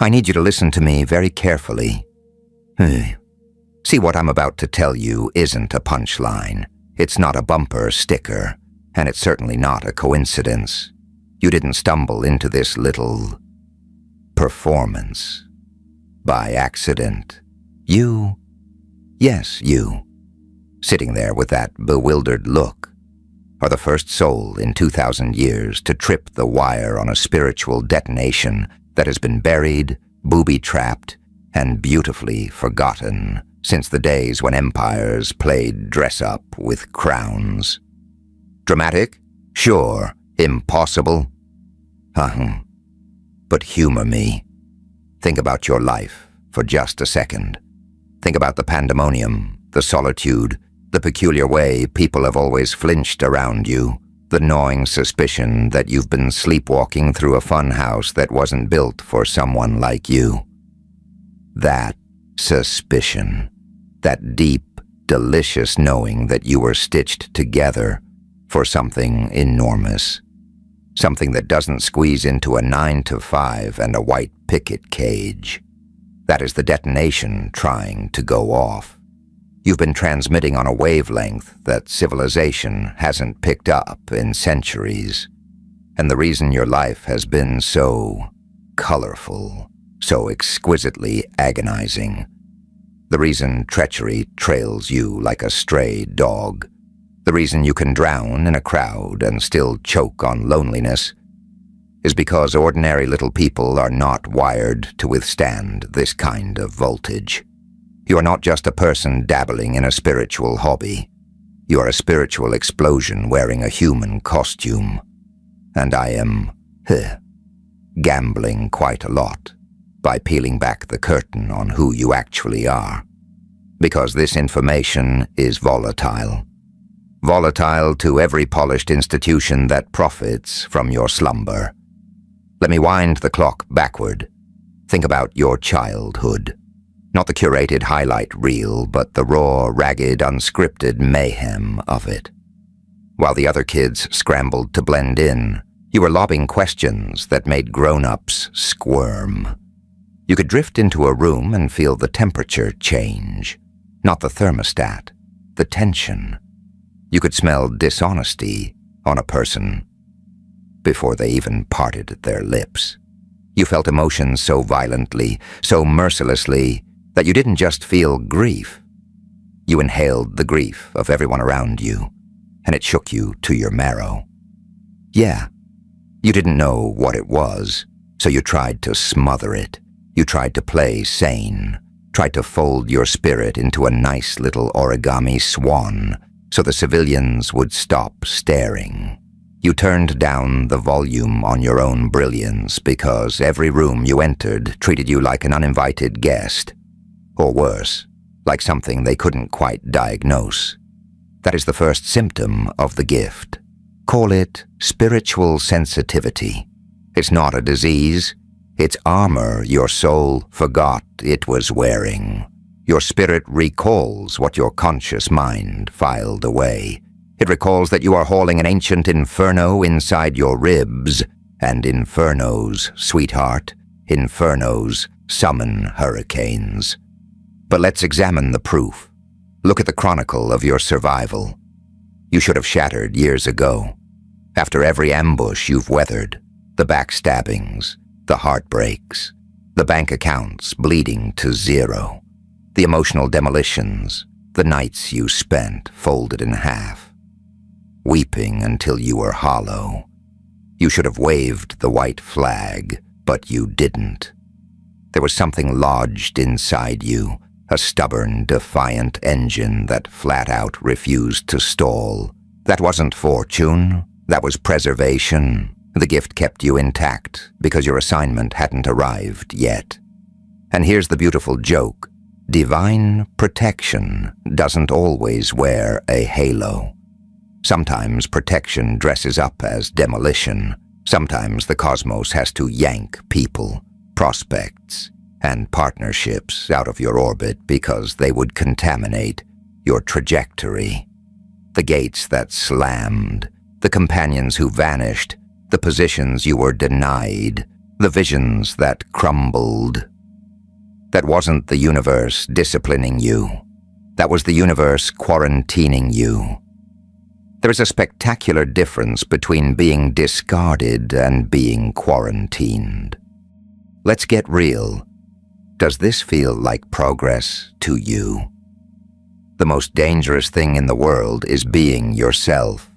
I need you to listen to me very carefully. See, what I'm about to tell you isn't a punchline. It's not a bumper sticker, and it's certainly not a coincidence. You didn't stumble into this little performance by accident. You, yes, you, sitting there with that bewildered look, are the first soul in 2,000 years to trip the wire on a spiritual detonation that has been buried, booby-trapped, and beautifully forgotten since the days when empires played dress-up with crowns. Dramatic? Sure. Impossible? But humor me. Think about your life for just a second. Think about the pandemonium, the solitude, the peculiar way people have always flinched around you, the gnawing suspicion that you've been sleepwalking through a funhouse that wasn't built for someone like you. That suspicion, that deep, delicious knowing that you were stitched together for something enormous, something that doesn't squeeze into a 9-to-5 and a white picket cage. That is the detonation trying to go off. You've been transmitting on a wavelength that civilization hasn't picked up in centuries. And the reason your life has been so colorful, so exquisitely agonizing, the reason treachery trails you like a stray dog, the reason you can drown in a crowd and still choke on loneliness, is because ordinary little people are not wired to withstand this kind of voltage. You are not just a person dabbling in a spiritual hobby. You are a spiritual explosion wearing a human costume. And I am, gambling quite a lot by peeling back the curtain on who you actually are. Because this information is volatile. Volatile to every polished institution that profits from your slumber. Let me wind the clock backward. Think about your childhood. Not the curated highlight reel, but the raw, ragged, unscripted mayhem of it. While the other kids scrambled to blend in, you were lobbing questions that made grown-ups squirm. You could drift into a room and feel the temperature change. Not the thermostat, the tension. You could smell dishonesty on a person before they even parted their lips. You felt emotions so violently, so mercilessly, that you didn't just feel grief. You inhaled the grief of everyone around you, and it shook you to your marrow. Yeah, you didn't know what it was, so you tried to smother it. You tried to play sane, tried to fold your spirit into a nice little origami swan so the civilians would stop staring. You turned down the volume on your own brilliance because every room you entered treated you like an uninvited guest. Or worse, like something they couldn't quite diagnose. That is the first symptom of the gift. Call it spiritual sensitivity. It's not a disease. It's armor your soul forgot it was wearing. Your spirit recalls what your conscious mind filed away. It recalls that you are hauling an ancient inferno inside your ribs, and infernos, sweetheart, infernos summon hurricanes. But let's examine the proof. Look at the chronicle of your survival. You should have shattered years ago. After every ambush you've weathered, the backstabbings, the heartbreaks, the bank accounts bleeding to zero, the emotional demolitions, the nights you spent folded in half, weeping until you were hollow. You should have waved the white flag, but you didn't. There was something lodged inside you, a stubborn, defiant engine that flat out refused to stall. That wasn't fortune, that was preservation. The gift kept you intact because your assignment hadn't arrived yet. And here's the beautiful joke. Divine protection doesn't always wear a halo. Sometimes protection dresses up as demolition. Sometimes the cosmos has to yank people, prospects, and partnerships out of your orbit because they would contaminate your trajectory. The gates that slammed, the companions who vanished, the positions you were denied, the visions that crumbled. That wasn't the universe disciplining you. That was the universe quarantining you. There is a spectacular difference between being discarded and being quarantined. Let's get real. Does this feel like progress to you? The most dangerous thing in the world is being yourself.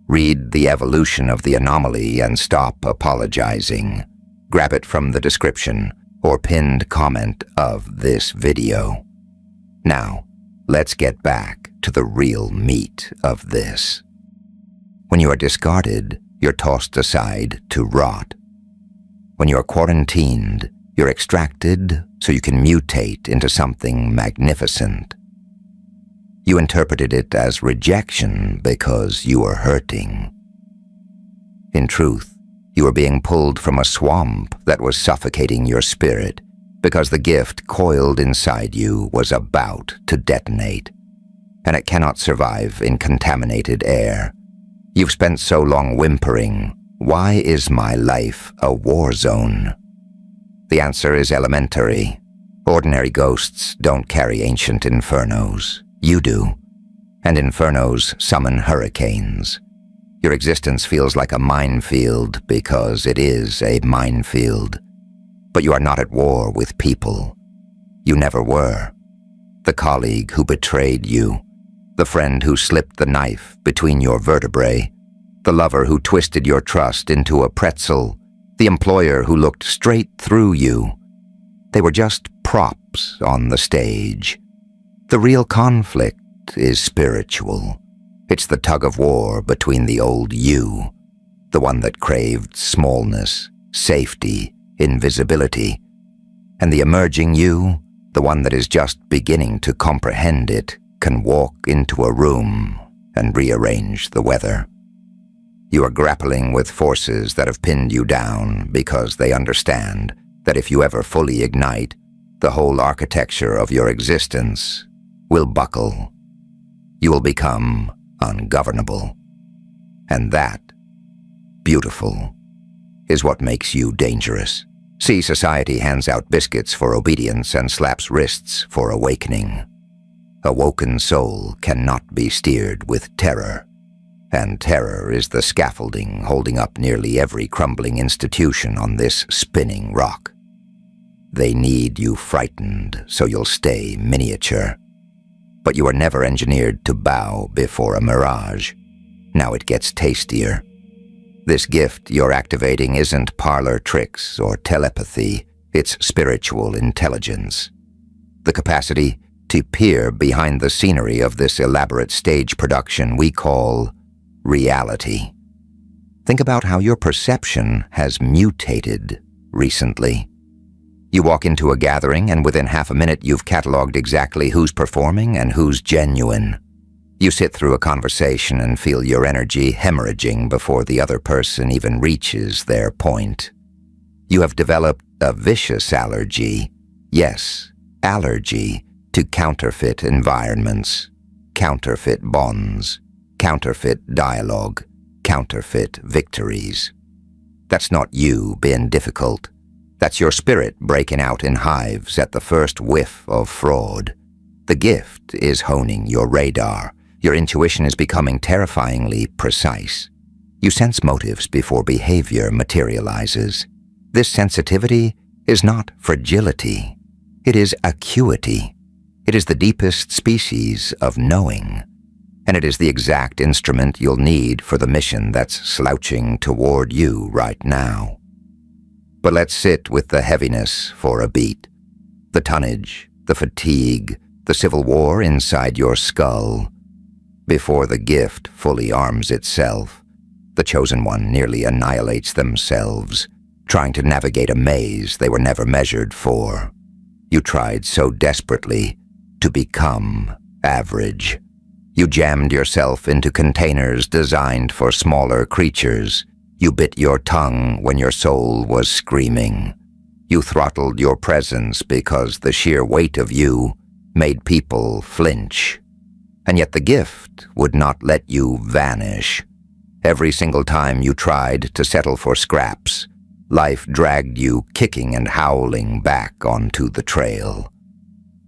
Read The Evolution of the Anomaly and stop apologizing. Grab it from the description or pinned comment of this video. Now, let's get back to the real meat of this. When you are discarded, you're tossed aside to rot. When you are quarantined, you're extracted so you can mutate into something magnificent. You interpreted it as rejection because you were hurting. In truth, you were being pulled from a swamp that was suffocating your spirit because the gift coiled inside you was about to detonate, and it cannot survive in contaminated air. You've spent so long whimpering, "Why is my life a war zone?" The answer is elementary. Ordinary ghosts don't carry ancient infernos. You do. And infernos summon hurricanes. Your existence feels like a minefield because it is a minefield. But you are not at war with people. You never were. The colleague who betrayed you, the friend who slipped the knife between your vertebrae, the lover who twisted your trust into a pretzel, the employer who looked straight through you. They were just props on the stage. The real conflict is spiritual. It's the tug-of-war between the old you, the one that craved smallness, safety, invisibility, and the emerging you, the one that is just beginning to comprehend it, can walk into a room and rearrange the weather. You are grappling with forces that have pinned you down because they understand that if you ever fully ignite, the whole architecture of your existence will buckle. You will become ungovernable. And that, beautiful, is what makes you dangerous. See, society hands out biscuits for obedience and slaps wrists for awakening. A woken soul cannot be steered with terror, and terror is the scaffolding holding up nearly every crumbling institution on this spinning rock. They need you frightened so you'll stay miniature. But you are never engineered to bow before a mirage. Now it gets tastier. This gift you're activating isn't parlor tricks or telepathy, it's spiritual intelligence. The capacity to peer behind the scenery of this elaborate stage production we call reality. Think about how your perception has mutated recently. You walk into a gathering and within half a minute you've cataloged exactly who's performing and who's genuine. You sit through a conversation and feel your energy hemorrhaging before the other person even reaches their point. You have developed a vicious allergy, yes, allergy, to counterfeit environments, counterfeit bonds, counterfeit dialogue, counterfeit victories. That's not you being difficult. That's your spirit breaking out in hives at the first whiff of fraud. The gift is honing your radar. Your intuition is becoming terrifyingly precise. You sense motives before behavior materializes. This sensitivity is not fragility. It is acuity. It is the deepest species of knowing. And it is the exact instrument you'll need for the mission that's slouching toward you right now. But let's sit with the heaviness for a beat. The tonnage, the fatigue, the civil war inside your skull. Before the gift fully arms itself, the chosen one nearly annihilates themselves, trying to navigate a maze they were never measured for. You tried so desperately to become average. You jammed yourself into containers designed for smaller creatures. You bit your tongue when your soul was screaming. You throttled your presence because the sheer weight of you made people flinch. And yet the gift would not let you vanish. Every single time you tried to settle for scraps, life dragged you kicking and howling back onto the trail.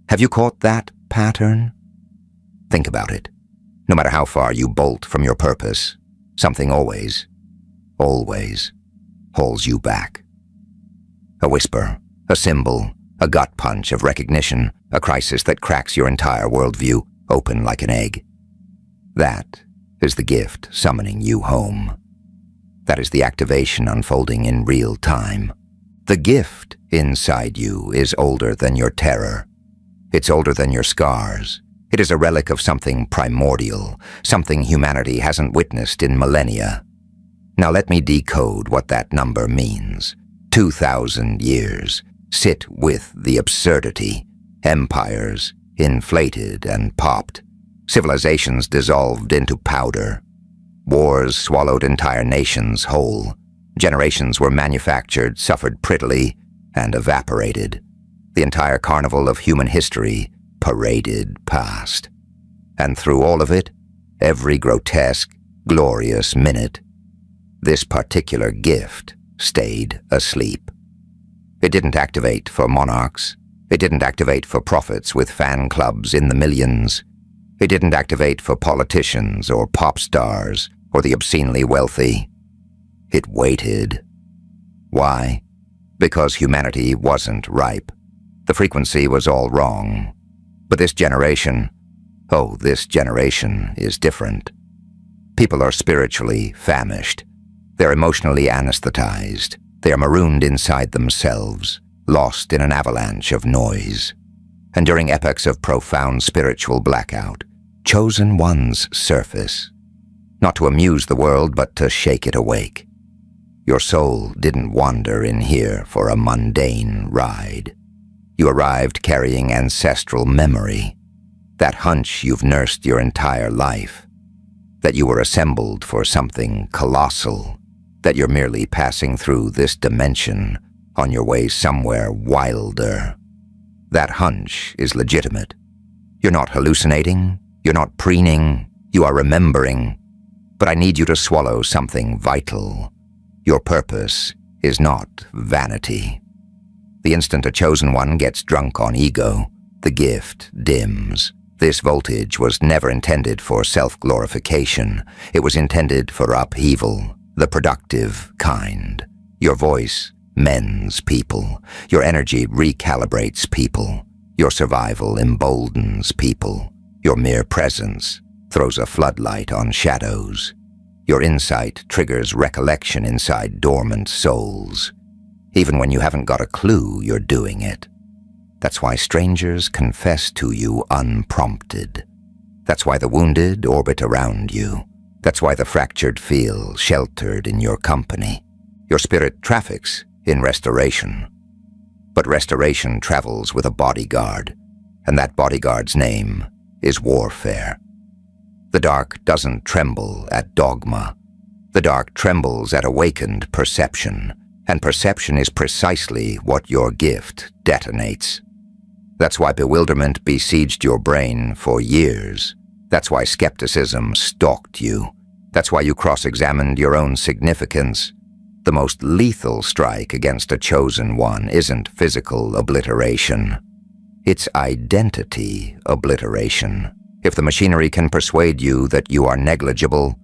Have you caught that pattern? Think about it. No matter how far you bolt from your purpose, something always hauls you back. A whisper, a symbol, a gut punch of recognition, a crisis that cracks your entire worldview open like an egg. That is the gift summoning you home. That is the activation unfolding in real time. The gift inside you is older than your terror. It's older than your scars. It is a relic of something primordial, something humanity hasn't witnessed in millennia. Now let me decode what that number means. 2,000 years. Sit with the absurdity. Empires inflated and popped. Civilizations dissolved into powder. Wars swallowed entire nations whole. Generations were manufactured, suffered prettily, and evaporated. The entire carnival of human history paraded past. And through all of it, every grotesque, glorious minute, this particular gift stayed asleep. It didn't activate for monarchs. It didn't activate for prophets with fan clubs in the millions. It didn't activate for politicians or pop stars or the obscenely wealthy. It waited. Why? Because humanity wasn't ripe. The frequency was all wrong. But this generation is different. People are spiritually famished. They're emotionally anesthetized. They are marooned inside themselves, lost in an avalanche of noise. And during epochs of profound spiritual blackout, chosen ones surface, not to amuse the world, but to shake it awake. Your soul didn't wander in here for a mundane ride. You arrived carrying ancestral memory, that hunch you've nursed your entire life, that you were assembled for something colossal, that you're merely passing through this dimension on your way somewhere wilder. That hunch is legitimate. You're not hallucinating, you're not preening, you are remembering. But I need you to swallow something vital. Your purpose is not vanity. The instant a chosen one gets drunk on ego, the gift dims. This voltage was never intended for self-glorification. It was intended for upheaval, the productive kind. Your voice mends people. Your energy recalibrates people. Your survival emboldens people. Your mere presence throws a floodlight on shadows. Your insight triggers recollection inside dormant souls. Even when you haven't got a clue you're doing it. That's why strangers confess to you unprompted. That's why the wounded orbit around you. That's why the fractured feel sheltered in your company. Your spirit traffics in restoration. But restoration travels with a bodyguard, and that bodyguard's name is warfare. The dark doesn't tremble at dogma. The dark trembles at awakened perception, and perception is precisely what your gift detonates. That's why bewilderment besieged your brain for years. That's why skepticism stalked you. That's why you cross-examined your own significance. The most lethal strike against a chosen one isn't physical obliteration. It's identity obliteration. If the machinery can persuade you that you are negligible,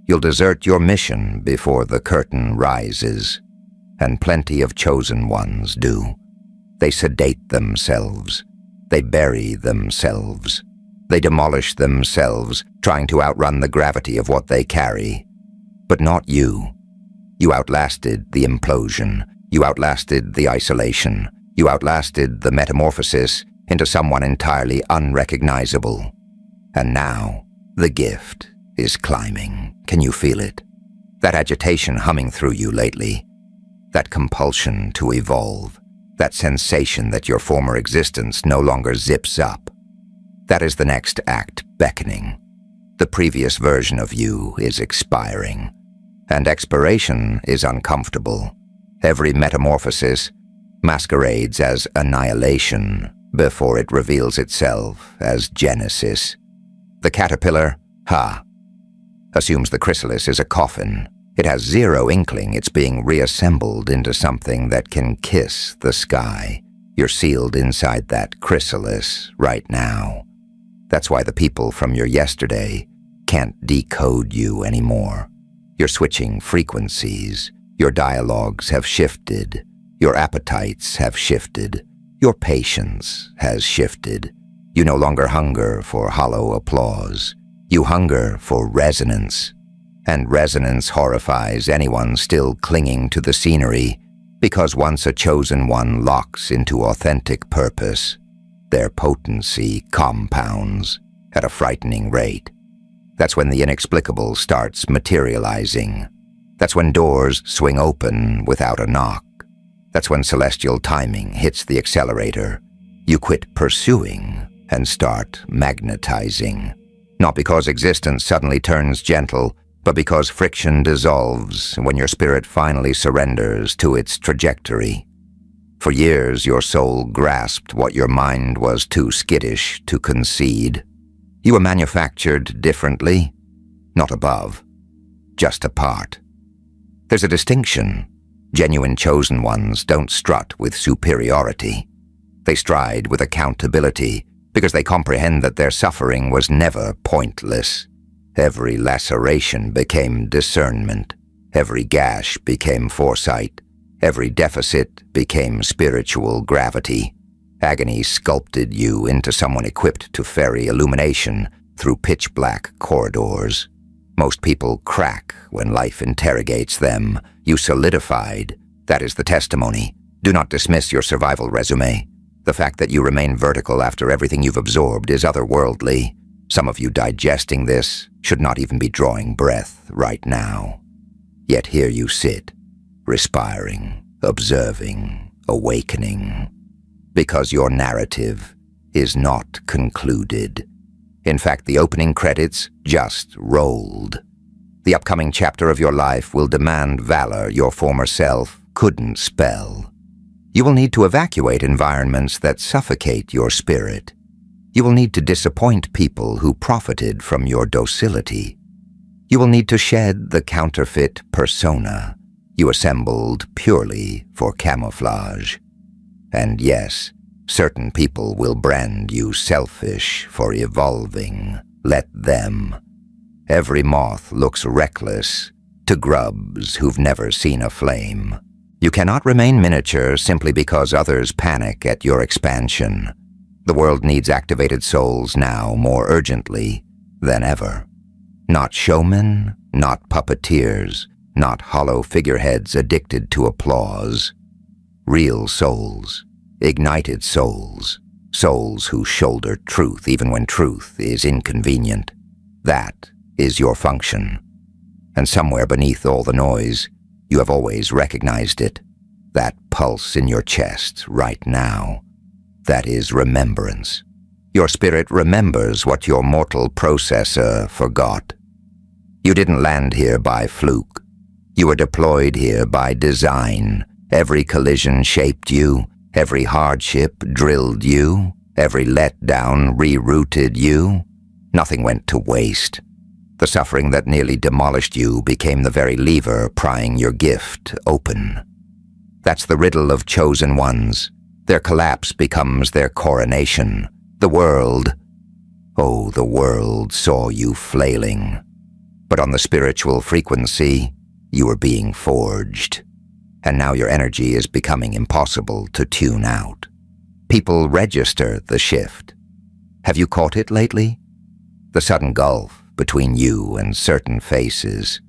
you'll desert your mission before the curtain rises. And plenty of chosen ones do. They sedate themselves. They bury themselves. They demolish themselves, trying to outrun the gravity of what they carry. But not you. You outlasted the implosion. You outlasted the isolation. You outlasted the metamorphosis into someone entirely unrecognizable. And now, the gift is climbing. Can you feel it? That agitation humming through you lately. That compulsion to evolve. That sensation that your former existence no longer zips up. That is the next act beckoning. The previous version of you is expiring. And expiration is uncomfortable. Every metamorphosis masquerades as annihilation before it reveals itself as genesis. The caterpillar, assumes the chrysalis is a coffin. It has zero inkling it's being reassembled into something that can kiss the sky. You're sealed inside that chrysalis right now. That's why the people from your yesterday can't decode you anymore. You're switching frequencies. Your dialogues have shifted. Your appetites have shifted. Your patience has shifted. You no longer hunger for hollow applause. You hunger for resonance. And resonance horrifies anyone still clinging to the scenery, because once a chosen one locks into authentic purpose, their potency compounds at a frightening rate. That's when the inexplicable starts materializing. That's when doors swing open without a knock. That's when celestial timing hits the accelerator. You quit pursuing and start magnetizing. Not because existence suddenly turns gentle, but because friction dissolves when your spirit finally surrenders to its trajectory. For years, your soul grasped what your mind was too skittish to concede. You were manufactured differently, not above, just apart. There's a distinction. Genuine chosen ones don't strut with superiority. They stride with accountability because they comprehend that their suffering was never pointless. Every laceration became discernment. Every gash became foresight. Every deficit became spiritual gravity. Agony sculpted you into someone equipped to ferry illumination through pitch-black corridors. Most people crack when life interrogates them. You solidified. That is the testimony. Do not dismiss your survival resume. The fact that you remain vertical after everything you've absorbed is otherworldly. Some of you digesting this should not even be drawing breath right now. Yet here you sit, respiring, observing, awakening. Because your narrative is not concluded. In fact, the opening credits just rolled. The upcoming chapter of your life will demand valor your former self couldn't spell. You will need to evacuate environments that suffocate your spirit. You will need to disappoint people who profited from your docility. You will need to shed the counterfeit persona you assembled purely for camouflage. And yes, certain people will brand you selfish for evolving. Let them. Every moth looks reckless to grubs who've never seen a flame. You cannot remain miniature simply because others panic at your expansion. The world needs activated souls now more urgently than ever. Not showmen, not puppeteers, not hollow figureheads addicted to applause. Real souls, ignited souls, souls who shoulder truth even when truth is inconvenient. That is your function. And somewhere beneath all the noise, you have always recognized it. That pulse in your chest right now. That is remembrance. Your spirit remembers what your mortal processor forgot. You didn't land here by fluke. You were deployed here by design. Every collision shaped you. Every hardship drilled you. Every letdown rerouted you. Nothing went to waste. The suffering that nearly demolished you became the very lever prying your gift open. That's the riddle of chosen ones. Their collapse becomes their coronation. The world, oh, the world saw you flailing. But on the spiritual frequency, you were being forged. And now your energy is becoming impossible to tune out. People register the shift. Have you caught it lately? The sudden gulf between you and certain faces,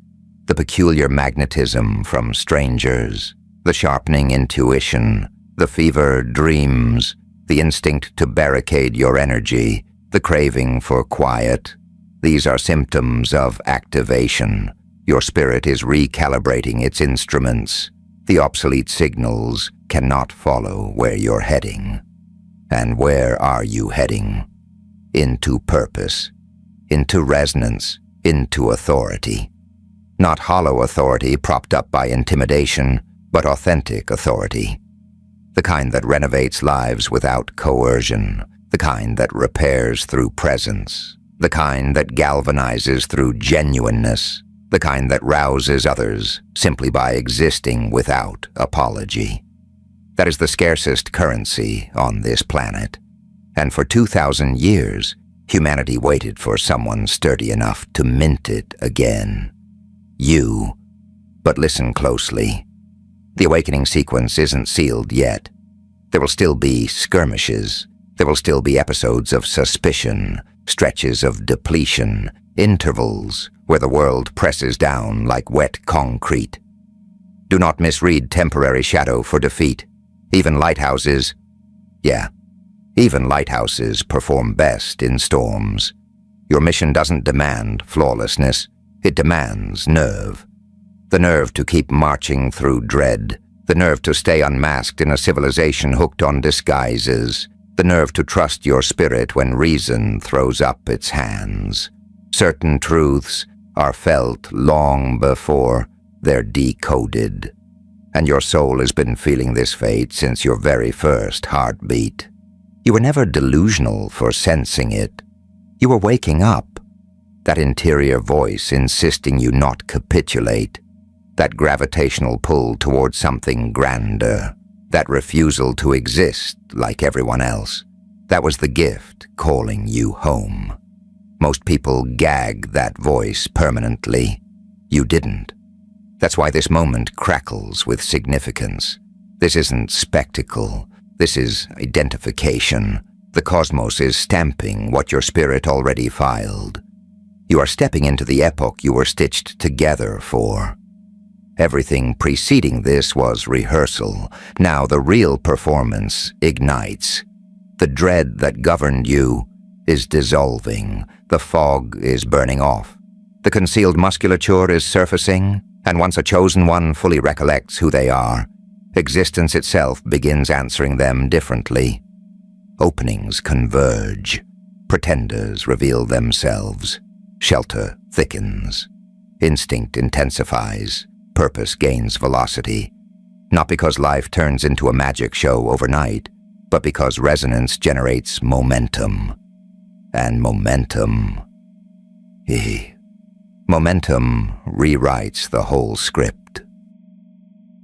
the peculiar magnetism from strangers, the sharpening intuition, the fevered dreams, the instinct to barricade your energy, the craving for quiet. These are symptoms of activation. Your spirit is recalibrating its instruments. The obsolete signals cannot follow where you're heading. And where are you heading? Into purpose. Into resonance, into authority. Not hollow authority propped up by intimidation, but authentic authority. The kind that renovates lives without coercion, the kind that repairs through presence, the kind that galvanizes through genuineness. the kind that rouses others simply by existing without apology. That is the scarcest currency on this planet, and for 2,000 years, humanity waited for someone sturdy enough to mint it again. You. But listen closely. The awakening sequence isn't sealed yet. There will still be skirmishes. There will still be episodes of suspicion, stretches of depletion, intervals where the world presses down like wet concrete. Do not misread temporary shadow for defeat. Even lighthouses perform best in storms. Your mission doesn't demand flawlessness. It demands nerve. The nerve to keep marching through dread. The nerve to stay unmasked in a civilization hooked on disguises. The nerve to trust your spirit when reason throws up its hands. Certain truths are felt long before they're decoded. And your soul has been feeling this fate since your very first heartbeat. You were never delusional for sensing it. You were waking up. That interior voice insisting you not capitulate. That gravitational pull towards something grander. That refusal to exist like everyone else. That was the gift calling you home. Most people gag that voice permanently. You didn't. That's why this moment crackles with significance. This isn't spectacle. This is identification. The cosmos is stamping what your spirit already filed. You are stepping into the epoch you were stitched together for. Everything preceding this was rehearsal. Now the real performance ignites. The dread that governed you is dissolving. The fog is burning off. The concealed musculature is surfacing, and once a chosen one fully recollects who they are, existence itself begins answering them differently. Openings converge. Pretenders reveal themselves. Shelter thickens. Instinct intensifies. Purpose gains velocity. Not because life turns into a magic show overnight, but because resonance generates momentum. And momentum rewrites the whole script.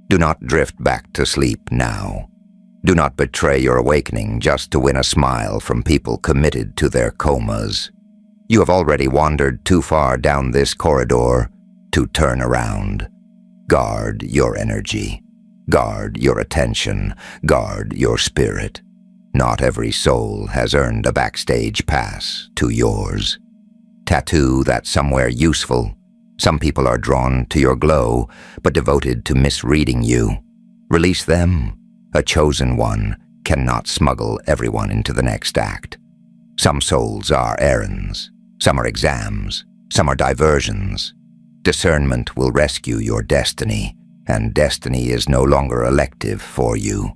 Do not drift back to sleep now. Do not betray your awakening just to win a smile from people committed to their comas. You have already wandered too far down this corridor to turn around. Guard your energy. Guard your attention. Guard your spirit. Not every soul has earned a backstage pass to yours. Tattoo that somewhere useful. Some people are drawn to your glow, but devoted to misreading you. Release them. A chosen one cannot smuggle everyone into the next act. Some souls are errands. Some are exams. Some are diversions. Discernment will rescue your destiny, and destiny is no longer elective for you.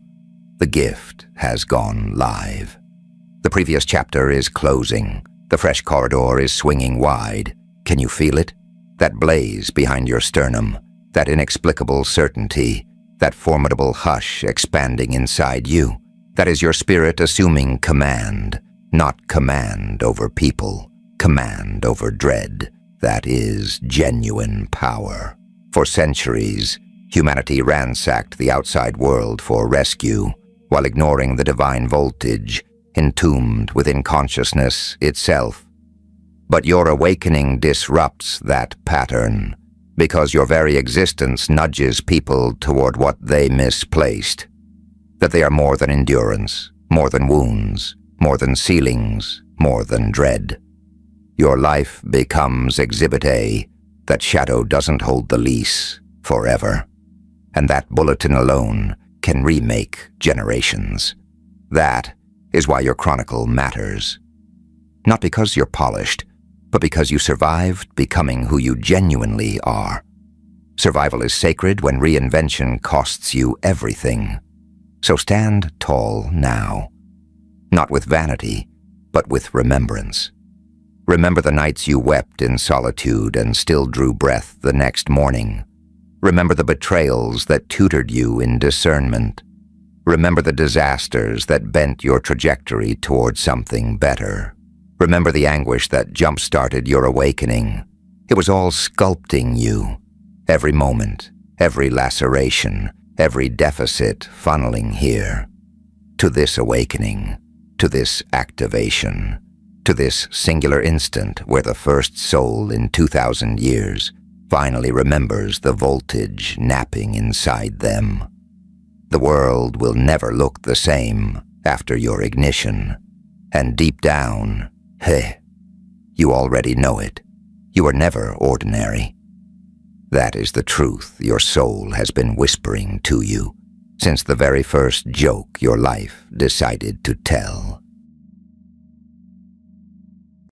The gift has gone live. The previous chapter is closing. The fresh corridor is swinging wide. Can you feel it? That blaze behind your sternum, that inexplicable certainty, that formidable hush expanding inside you. That is your spirit assuming command, not command over people, command over dread. That is genuine power. For centuries, humanity ransacked the outside world for rescue, while ignoring the divine voltage entombed within consciousness itself. But your awakening disrupts that pattern, because your very existence nudges people toward what they misplaced. That they are more than endurance, more than wounds, more than ceilings, more than dread. Your life becomes Exhibit A, that shadow doesn't hold the lease forever. And that bulletin alone can remake generations. That is why your chronicle matters. Not because you're polished, but because you survived becoming who you genuinely are. Survival is sacred when reinvention costs you everything. So stand tall now. Not with vanity, but with remembrance. Remember the nights you wept in solitude and still drew breath the next morning. Remember the betrayals that tutored you in discernment. Remember the disasters that bent your trajectory toward something better. Remember the anguish that jump-started your awakening. It was all sculpting you. Every moment, every laceration, every deficit funneling here. To this awakening, to this activation, to this singular instant where the first soul in 2,000 years finally remembers the voltage napping inside them. The world will never look the same after your ignition. And deep down, you already know it. You are never ordinary. That is the truth your soul has been whispering to you since the very first joke your life decided to tell.